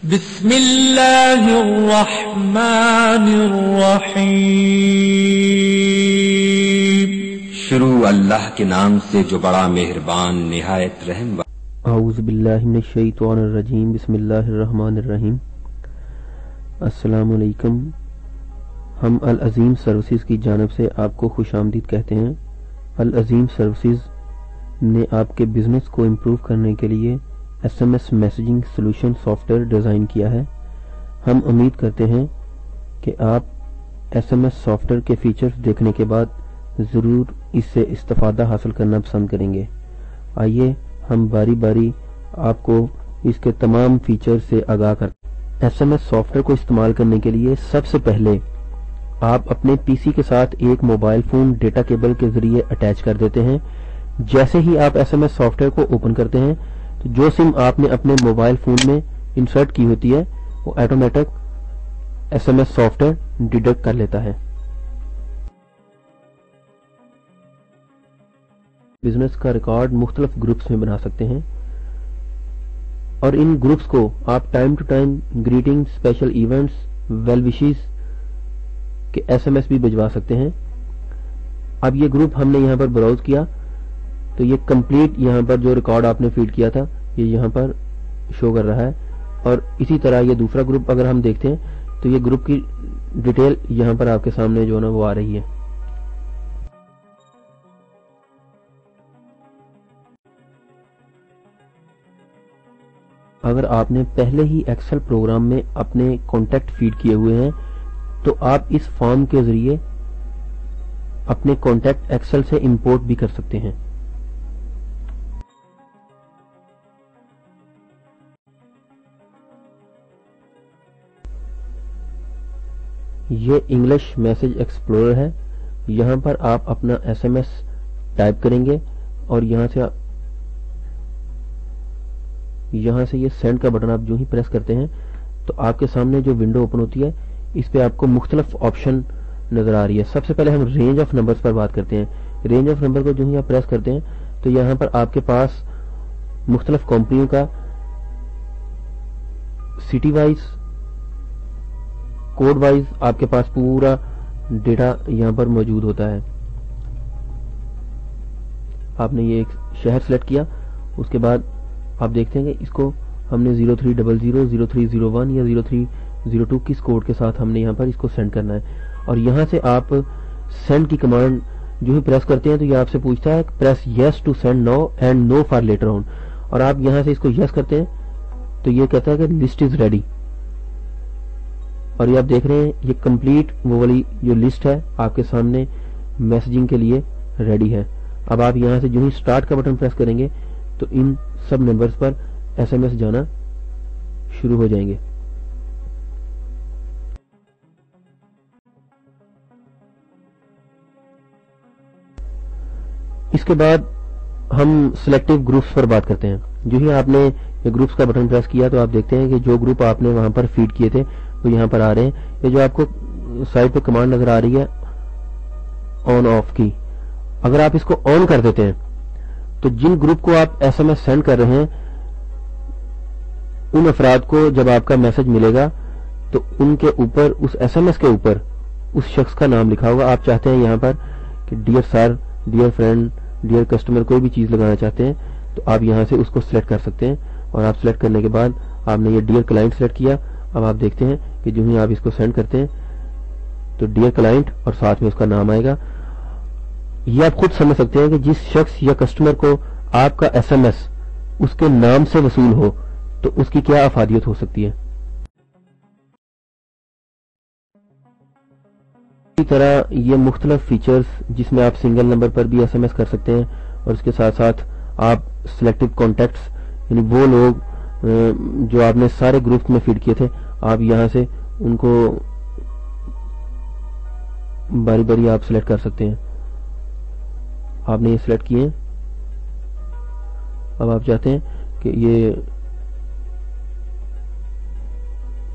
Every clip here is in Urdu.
بسم اللہ الرحمن الرحیم۔ شروع اللہ کے نام سے جو بڑا مہربان نہایت رحم والا۔ اعوذ باللہ من الشیطان الرجیم، بسم اللہ الرحمن الرحیم۔ السلام علیکم۔ ہم العظیم سروسز کی جانب سے آپ کو خوش آمدید کہتے ہیں۔ العظیم سروسز نے آپ کے بزنس کو امپروو کرنے کے لیے S M S messaging solution software design کیا ہے۔ ہم امید کرتے ہیں کہ آپ S M S software کے فیچرز دیکھنے کے بعد ضرور اس سے استفادہ حاصل کرنا پسند کریں گے۔ آئیے ہم باری باری آپ کو اس کے تمام فیچر سے آگاہ کرتے ہیں۔ S M S software کو استعمال کرنے کے لیے سب سے پہلے آپ اپنے پی سی کے ساتھ ایک موبائل فون ڈیٹا کیبل کے ذریعے اٹیچ کر دیتے ہیں۔ جیسے ہی آپ S M S software کو اوپن کرتے ہیں تو جو سم آپ نے اپنے موبائل فون میں انسرٹ کی ہوتی ہے وہ automatic S M S software detect کر لیتا ہے۔ بزنس کا ریکارڈ مختلف گروپس میں بنا سکتے ہیں اور ان گروپس کو آپ time to time greeting, special events, well wishes کے ایس ایم ایس بھی بھجوا سکتے ہیں۔ اب یہ گروپ ہم نے یہاں پر براؤز کیا تو یہ کمپلیٹ یہاں پر جو ریکارڈ آپ نے فیڈ کیا تھا یہ یہاں پر شو کر رہا ہے، اور اسی طرح یہ دوسرا گروپ اگر ہم دیکھتے ہیں تو یہ گروپ کی ڈیٹیل یہاں پر آپ کے سامنے جو ہے نا وہ آ رہی ہے۔ اگر آپ نے پہلے ہی ایکسل پروگرام میں اپنے کانٹیکٹ فیڈ کیے ہوئے ہیں تو آپ اس فارم کے ذریعے اپنے کانٹیکٹ ایکسل سے امپورٹ بھی کر سکتے ہیں۔ یہ انگلش میسج ایکسپلورر ہے۔ یہاں پر آپ اپنا ایس ایم ایس ٹائپ کریں گے اور یہاں سے یہ سینڈ کا بٹن آپ جو ہی پریس کرتے ہیں تو آپ کے سامنے جو ونڈو اوپن ہوتی ہے اس پہ آپ کو مختلف آپشن نظر آ رہی ہے۔ سب سے پہلے ہم رینج آف نمبرز پر بات کرتے ہیں۔ رینج آف نمبر کو جو ہی آپ پریس کرتے ہیں تو یہاں پر آپ کے پاس مختلف کمپنیوں کا سٹی وائز، کوڈ وائز آپ کے پاس پورا ڈیٹا یہاں پر موجود ہوتا ہے۔ آپ نے یہ ایک شہر سلیکٹ کیا، اس کے بعد آپ دیکھتے ہیں کہ اس کو ہم نے 0300 0301 یا 0302 کس کوڈ کے ساتھ ہم نے یہاں پر اس کو سینڈ کرنا ہے، اور یہاں سے آپ سینڈ کی کمانڈ جو ہی پریس کرتے ہیں تو یہ آپ سے پوچھتا ہے press yes to send no and no for later on, اور آپ یہاں سے اس کو یس کرتے ہیں تو یہ کہتا ہے کہ لسٹ از ریڈی، اور یہ آپ دیکھ رہے ہیں یہ کمپلیٹ وہ والی جو لسٹ ہے آپ کے سامنے میسجنگ کے لیے ریڈی ہے۔ اب آپ یہاں سے جو ہی اسٹارٹ کا بٹن پریس کریں گے تو ان سب نمبرز پر ایس ایم ایس جانا شروع ہو جائیں گے۔ اس کے بعد ہم سلیکٹیو گروپس پر بات کرتے ہیں۔ جو ہی آپ نے یہ گروپس کا بٹن پریس کیا تو آپ دیکھتے ہیں کہ جو گروپ آپ نے وہاں پر فیڈ کیے تھے وہ یہاں پر آ رہے ہیں۔ یہ جو آپ کو سائڈ پہ کمانڈ نظر آ رہی ہے آن آف کی، اگر آپ اس کو آن کر دیتے ہیں تو جن گروپ کو آپ ایس ایم ایس سینڈ کر رہے ہیں ان افراد کو جب آپ کا میسج ملے گا تو ان کے اوپر، اس ایس ایم ایس کے اوپر اس شخص کا نام لکھا ہوگا۔ آپ چاہتے ہیں یہاں پر کہ ڈیئر سر، ڈیئر فرینڈ، ڈیئر کسٹمر، کوئی بھی چیز لگانا چاہتے ہیں تو آپ یہاں سے اس کو سلیکٹ کر سکتے ہیں، اور آپ سلیکٹ کرنے کے بعد آپ نے یہ ڈیئر کلائنٹ سلیکٹ کیا۔ اب آپ دیکھتے ہیں کہ جو ہی آپ اس کو سینڈ کرتے ہیں تو ڈیئر کلائنٹ اور ساتھ میں اس کا نام آئے گا۔ یہ آپ خود سمجھ سکتے ہیں کہ جس شخص یا کسٹمر کو آپ کا ایس ایم ایس اس کے نام سے وصول ہو تو اس کی کیا افادیت ہو سکتی ہے۔ اسی طرح یہ مختلف فیچرز جس میں آپ سنگل نمبر پر بھی ایس ایم ایس کر سکتے ہیں، اور اس کے ساتھ ساتھ آپ سلیکٹڈ کانٹیکٹس یعنی وہ لوگ جو آپ نے سارے گروپس میں فیڈ کیے تھے آپ یہاں سے ان کو باری باری آپ سلیکٹ کر سکتے ہیں۔ آپ نے یہ سلیکٹ کیے ہیں، اب آپ چاہتے ہیں کہ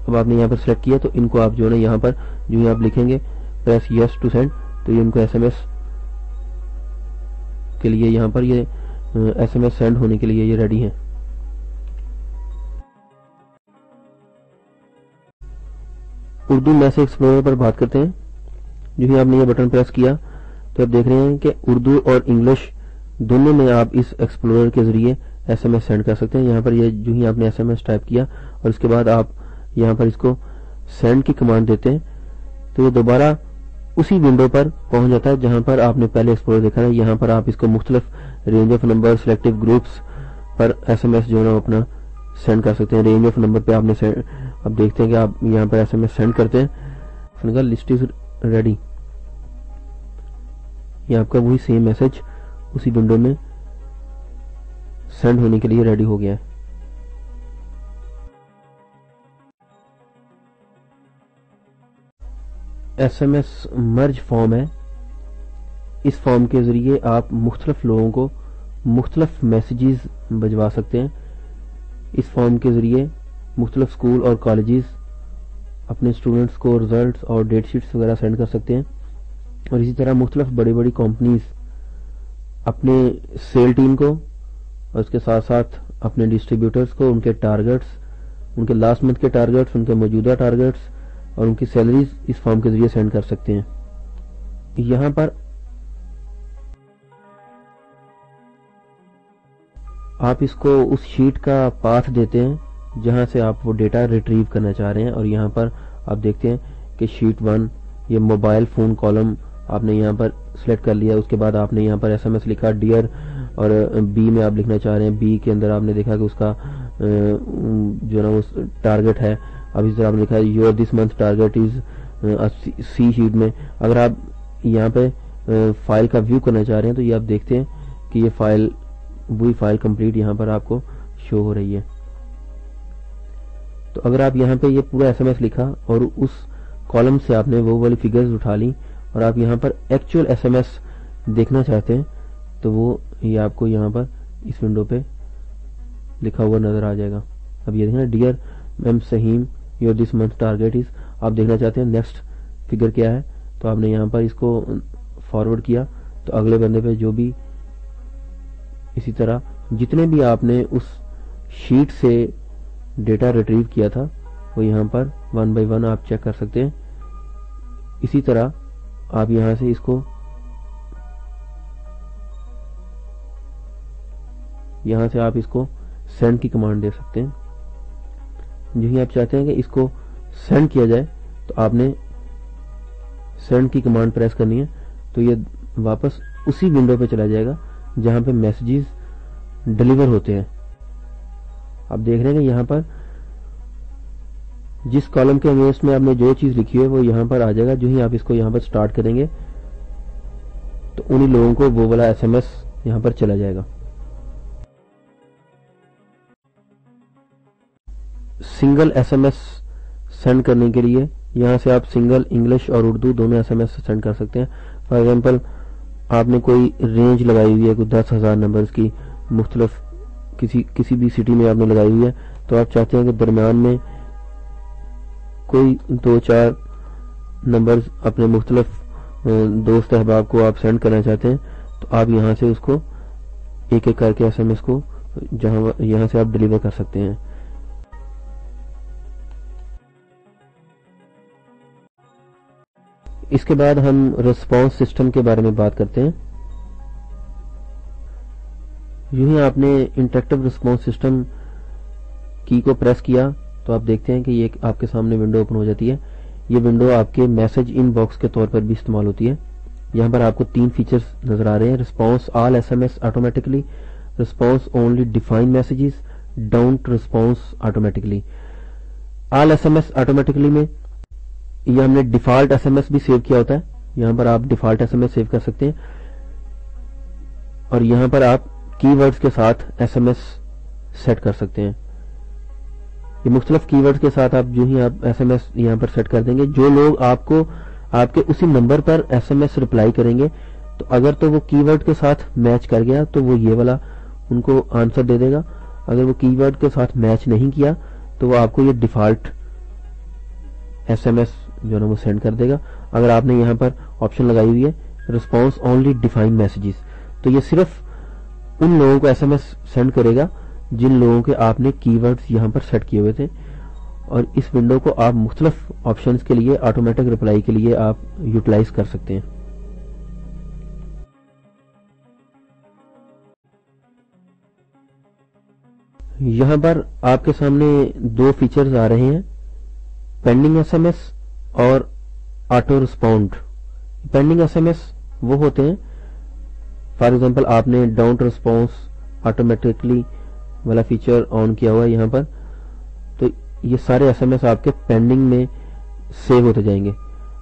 اب آپ نے یہاں پر سلیکٹ کیا تو ان کو آپ جو ہے یہاں پر جو ہی آپ لکھیں گے پریس یس ٹو سینڈ تو یہ ان کو ایس ایم ایس کے لیے یہاں پر یہ ایس ایم ایس سینڈ ہونے کے لیے یہ ریڈی ہیں۔ اردو میسج ایکسپلورر پر بات کرتے ہیں. جو ہی آپ نے یہ بٹن پریس کیا تو آپ دیکھ رہے ہیں کہ اردو اور انگلش دونوں میں آپ اس ایکسپلورر کے ذریعے ایس ایم ایس سینڈ کر سکتے ہیں. یہاں پر یہ جو ہی آپ نے ایس ایم ایس ٹائپ کیا اور اس کے بعد آپ یہاں پر اس کو سینڈ کی کمانڈ دیتے ہیں تو یہ دوبارہ اسی ونڈو پر پہنچ جاتا ہے جہاں پر آپ نے پہلے ایکسپلورر دیکھا ہے. یہاں پر آپ اس کو مختلف range of number selective groups پر ایس ایم ایس جو ہے نا اپنا سینڈ کر سکتے ہیں. رینج آف نمبر پہ آپ نے اب دیکھتے ہیں کہ آپ یہاں پر ایس ایم ایس سینڈ کرتے ہیں. List is ready. یہ آپ کا وہی سیم میسج اسی ونڈو میں سینڈ ہونے کے لیے ریڈی ہو گیا ہے. ایس ایم ایس مرج فارم ہے. اس فارم کے ذریعے آپ مختلف لوگوں کو مختلف میسیجز بھجوا سکتے ہیں. اس فارم کے ذریعے مختلف اسکول اور کالجز اپنے اسٹوڈنٹس کو ریزلٹس اور ڈیٹ شیٹس وغیرہ سینڈ کر سکتے ہیں. اور اسی طرح مختلف بڑی بڑی کمپنیز اپنے سیل ٹیم کو اور اس کے ساتھ ساتھ اپنے ڈسٹریبیوٹرز کو ان کے ٹارگٹس، ان کے لاسٹ منتھ کے ٹارگٹس، ان کے موجودہ ٹارگٹس اور ان کی سیلریز اس فارم کے ذریعے سینڈ کر سکتے ہیں. یہاں پر آپ اس کو اس شیٹ کا پاتھ دیتے ہیں جہاں سے آپ وہ ڈیٹا ریٹریو کرنا چاہ رہے ہیں. اور یہاں پر آپ دیکھتے ہیں کہ شیٹ 1 یہ موبائل فون کالم آپ نے یہاں پر سلیکٹ کر لیا. اس کے بعد آپ نے یہاں پر ایس ایم ایس لکھا ڈیئر اور بی میں آپ لکھنا چاہ رہے ہیں. بی کے اندر آپ نے دیکھا کہ اس کا جو ہے نا وہ ٹارگٹ ہے. اب اس طرح آپ نے لکھا your this month target is C sheet میں. اگر آپ یہاں پہ فائل کا ویو کرنا چاہ رہے ہیں تو یہ آپ دیکھتے ہیں کہ یہ فائل وہی فائل کمپلیٹ یہاں پر آپ کو شو ہو رہی ہے. تو اگر آپ یہاں پہ یہ پورا ایس ایم ایس لکھا اور اس کالم سے آپ نے وہ والی فگرز اٹھا لی اور آپ یہاں پر ایکچوئل ایس ایم ایس دیکھنا چاہتے ہیں تو وہ یہ آپ کو یہاں پر اس ونڈو پہ لکھا ہوا نظر آ جائے گا. اب یہ دیکھنا dear ma'am Saheem your this month target is. آپ دیکھنا چاہتے ہیں نیکسٹ فگر کیا ہے تو آپ نے یہاں پر اس کو فارورڈ کیا تو اگلے بندے پہ جو بھی اسی طرح جتنے بھی آپ نے اس شیٹ سے ڈیٹا ریٹریو کیا تھا وہ یہاں پر 1 بائی 1 آپ چیک کر سکتے ہیں. اسی طرح آپ یہاں سے اس کو سینڈ کی کمانڈ دے سکتے ہیں. جو ہی آپ چاہتے ہیں کہ اس کو سینڈ کیا جائے تو آپ نے سینڈ کی کمانڈ پریس کرنی ہے تو یہ واپس اسی ونڈو پہ چلا جائے گا جہاں پہ میسیجز ڈیلیور ہوتے ہیں. آپ دیکھ رہے ہیں کہ یہاں پر جس کالم کے اگینسٹ میں آپ نے جو چیز لکھی ہے وہ یہاں پر آ جائے گا. جو ہی آپ اس کو یہاں پر سٹارٹ کریں گے تو انہی لوگوں کو وہ والا ایس ایم ایس یہاں پر چلا جائے گا. Single S M S send کرنے کے لیے یہاں سے آپ سنگل انگلش اور اردو دونوں ایس ایم ایس سینڈ کر سکتے ہیں. فار ایگزامپل آپ نے کوئی رینج لگائی ہوئی ہے کوئی 10,000 نمبرز کی مختلف کسی بھی سٹی میں آپ نے لگائی ہوئی ہے تو آپ چاہتے ہیں کہ درمیان میں کوئی 2-4 نمبرز اپنے مختلف دوست احباب کو آپ سینڈ کرنا چاہتے ہیں تو آپ یہاں سے اس کو ایک ایک کر کے ایس ایم ایس کو یہاں سے آپ ڈیلیور کر سکتے ہیں. اس کے بعد ہم ریسپانس سسٹم کے بارے میں بات کرتے ہیں. یوں ہی آپ نے انٹریکٹیو ریسپانس سسٹم کی کو پریس کیا تو آپ دیکھتے ہیں کہ یہ آپ کے سامنے ونڈو اوپن ہو جاتی ہے. یہ ونڈو آپ کے میسج ان باکس کے طور پر بھی استعمال ہوتی ہے. یہاں پر آپ کو 3 فیچرز نظر آ رہے ہیں: response all S M S automatically, response only define messages, don't response automatically. All S M S automatically میں یہ ہم نے ڈیفالٹ ایس ایم ایس بھی سیو کیا ہوتا ہے. یہاں پر آپ default S M S save کر سکتے ہیں اور یہاں پر آپ کی ورڈز کے ساتھ ایس ایم ایس سیٹ کر سکتے ہیں. یہ مختلف کی ورڈز کے ساتھ آپ جو ہی آپ ایس ایم ایس یہاں پر سیٹ کر دیں گے جو لوگ آپ کو آپ کے اسی نمبر پر ایس ایم ایس رپلائی کریں گے تو اگر تو وہ کی ورڈ کے ساتھ میچ کر گیا تو وہ یہ والا ان کو آنسر دے دے گا. اگر وہ کی ورڈ کے ساتھ میچ نہیں کیا تو وہ آپ کو یہ ڈیفالٹ ایس ایم ایس جو ہے نا وہ سینڈ کر دے گا. اگر آپ نے یہاں پر آپشن لگائی ہوئی ہے ریسپانس اونلی ڈیفائن میسیجز تو یہ صرف ان لوگوں کو ایس ایم ایس سینڈ کرے گا جن لوگوں کے آپ نے کی ورڈز یہاں پر سیٹ کیے ہوئے تھے. اور اس ونڈو کو آپ مختلف آپشنز کے لیے آٹومیٹک رپلائی کے لیے آپ یوٹیلائز کر سکتے ہیں. یہاں پر آپ کے سامنے دو فیچرز آ رہے ہیں، پینڈنگ ایس ایم ایس اور auto respond. Pending S M S وہ ہوتے ہیں، فار ایگزامپل آپ نے ڈاؤن رسپانس آٹومیٹکلی والا فیچر آن کیا ہوا ہے یہاں پر، تو یہ سارے ایس ایم ایس آپ کے پینڈنگ میں سیو ہوتے جائیں گے.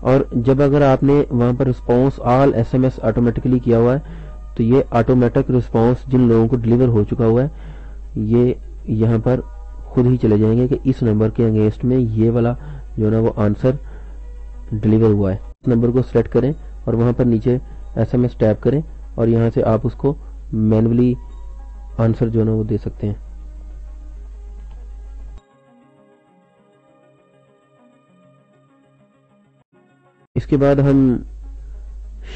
اور جب اگر آپ نے وہاں پر رسپانس آل ایس ایم ایس آٹومیٹکلی کیا ہوا ہے تو یہ آٹومیٹک رسپانس جن لوگوں کو ڈلیور ہو چکا ہوا ہے یہ یہاں پر خود ہی چلے جائیں گے کہ اس نمبر کے اگینسٹ میں یہ والا جو نا وہ آنسر ڈلیور ہوا ہے. اس نمبر کو سلیکٹ کریں اور وہاں پر نیچے ایس ایم ایس ٹیپ کریں اور یہاں سے آپ اس کو مینولی آنسر جو نا وہ دے سکتے ہیں. اس کے بعد ہم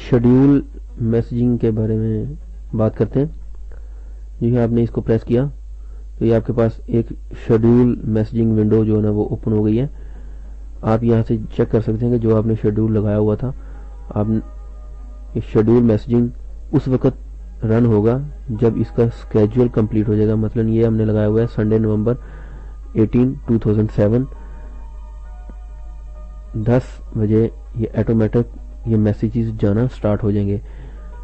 شیڈیول میسجنگ کے بارے میں بات کرتے ہیں. جو آپ نے اس کو پریس کیا تو یہ آپ کے پاس ایک شیڈیول میسجنگ ونڈو جو ہے نا وہ اوپن ہو گئی ہے. آپ یہاں سے چیک کر سکتے ہیں کہ جو آپ نے شیڈیول لگایا ہوا تھا، آپ شیڈیول میسجنگ اس وقت رن ہوگا جب اس کا اسکیجول کمپلیٹ ہو جائے گا. مثلا یہ ہم نے لگایا ہوا ہے سنڈے نومبر 18 2007 10 بجے یہ آٹومیٹک یہ میسیجز جانا سٹارٹ ہو جائیں گے.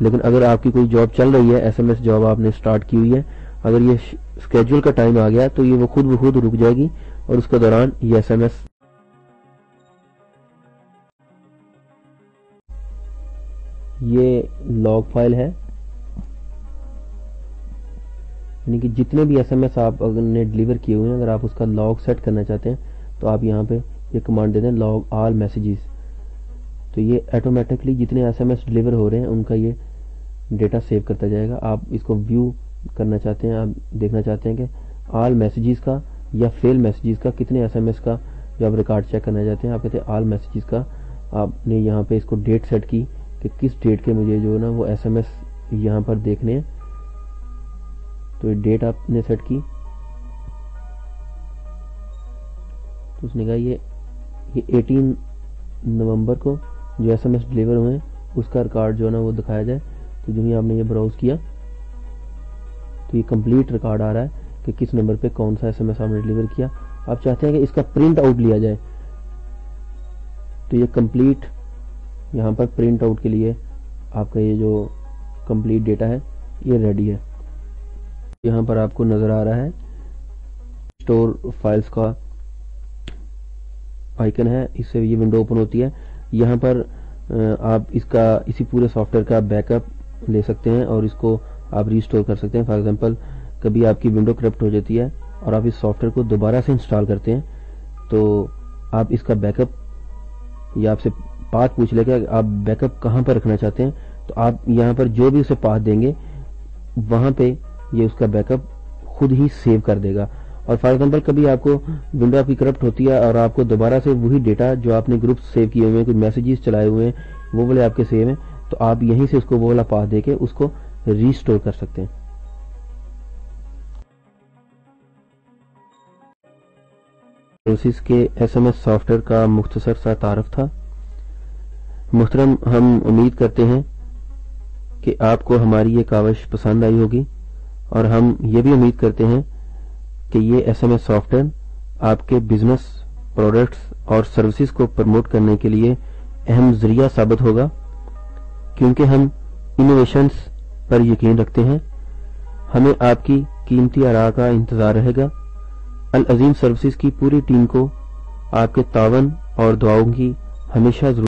لیکن اگر آپ کی کوئی جاب چل رہی ہے، ایس ایم ایس جاب آپ نے سٹارٹ کی ہوئی ہے، اگر یہ اسکیجول کا ٹائم آ گیا تو یہ وہ خود رک جائے گی اور اس کے دوران یہ ایس ایم ایس یہ لاگ فائل ہے، یعنی کہ جتنے بھی ایس ایم ایس آپ اگر نے ڈلیور کیے ہوئے ہیں، اگر آپ اس کا لاگ سیٹ کرنا چاہتے ہیں تو آپ یہاں پہ یہ کمانڈ دے دیں لاگ آل میسیجز، تو یہ آٹومیٹکلی جتنے ایس ایم ایس ڈلیور ہو رہے ہیں ان کا یہ ڈیٹا سیو کرتا جائے گا. آپ اس کو ویو کرنا چاہتے ہیں، آپ دیکھنا چاہتے ہیں کہ آل میسیجز کا یا فیل میسیجز کا کتنے ایس ایم ایس کا جو آپ ریکارڈ چیک کرنا چاہتے ہیں، آپ کہتے ہیں آل میسیجز کا. آپ نے یہاں پہ اس کو ڈیٹ سیٹ کی کہ کس ڈیٹ کے مجھے جو ہے نا وہ ایس ایم ایس یہاں پر دیکھنے ہیں، تو یہ ڈیٹ آپ نے سیٹ کی تو اس نے کہا یہ 18 نومبر کو جو ایس ایم ایس ڈلیور ہوئے ہیں اس کا ریکارڈ جو ہے نا وہ دکھایا جائے. تو جو ہی آپ نے یہ براؤز کیا تو یہ کمپلیٹ ریکارڈ آ رہا ہے کہ کس نمبر پہ کون سا ایس ایم ایس آپ نے ڈلیور کیا. آپ چاہتے ہیں کہ اس کا پرنٹ آؤٹ لیا جائے تو یہ کمپلیٹ یہاں پر پرنٹ آؤٹ کے لیے آپ کا یہ جو کمپلیٹ ڈیٹا ہے یہ ریڈی ہے. یہاں پر آپ کو نظر آ رہا ہے اسٹور فائلز کا آئیکن ہے، اس سے یہ ونڈو اوپن ہوتی ہے. یہاں پر آپ اسی پورے سافٹ ویئر کا بیک اپ لے سکتے ہیں اور اس کو آپ ریسٹور کر سکتے ہیں. فار ایگزامپل کبھی آپ کی ونڈو کرپٹ ہو جاتی ہے اور آپ اس سافٹ ویئر کو دوبارہ سے انسٹال کرتے ہیں تو آپ اس کا بیک اپ یا آپ سے پاتھ پوچھ لے کہ آپ بیک اپ کہاں پر رکھنا چاہتے ہیں، تو آپ یہاں پر جو بھی اسے پاتھ دیں گے وہاں پہ یہ اس کا بیک اپ خود ہی سیو کر دے گا. اور فار ایگزامپل کبھی آپ کو ونڈو آپ کی کرپٹ ہوتی ہے اور آپ کو دوبارہ سے وہی ڈیٹا جو آپ نے گروپ سیو کیے ہوئے ہیں، کوئی میسیجز چلائے ہوئے ہیں وہ والے آپ کے سیو ہیں، تو آپ یہیں سے اس کو وہ والا پاتھ دے کے اس کو ریسٹور کر سکتے ہیں. سروسز کے S M S software کا مختصر سا تعارف تھا. محترم، ہم امید کرتے ہیں کہ آپ کو ہماری یہ کاوش پسند آئی ہوگی اور ہم یہ بھی امید کرتے ہیں کہ یہ S M S software آپ کے بزنس پروڈکٹس اور سروسز کو پروموٹ کرنے کے لیے اہم ذریعہ ثابت ہوگا، کیونکہ ہم انوویشنز پر یقین رکھتے ہیں. ہمیں آپ کی قیمتی آراء کا انتظار رہے گا. العظیم سروسز کی پوری ٹیم کو آپ کے تعاون اور دعاؤں کی ہمیشہ ضرورت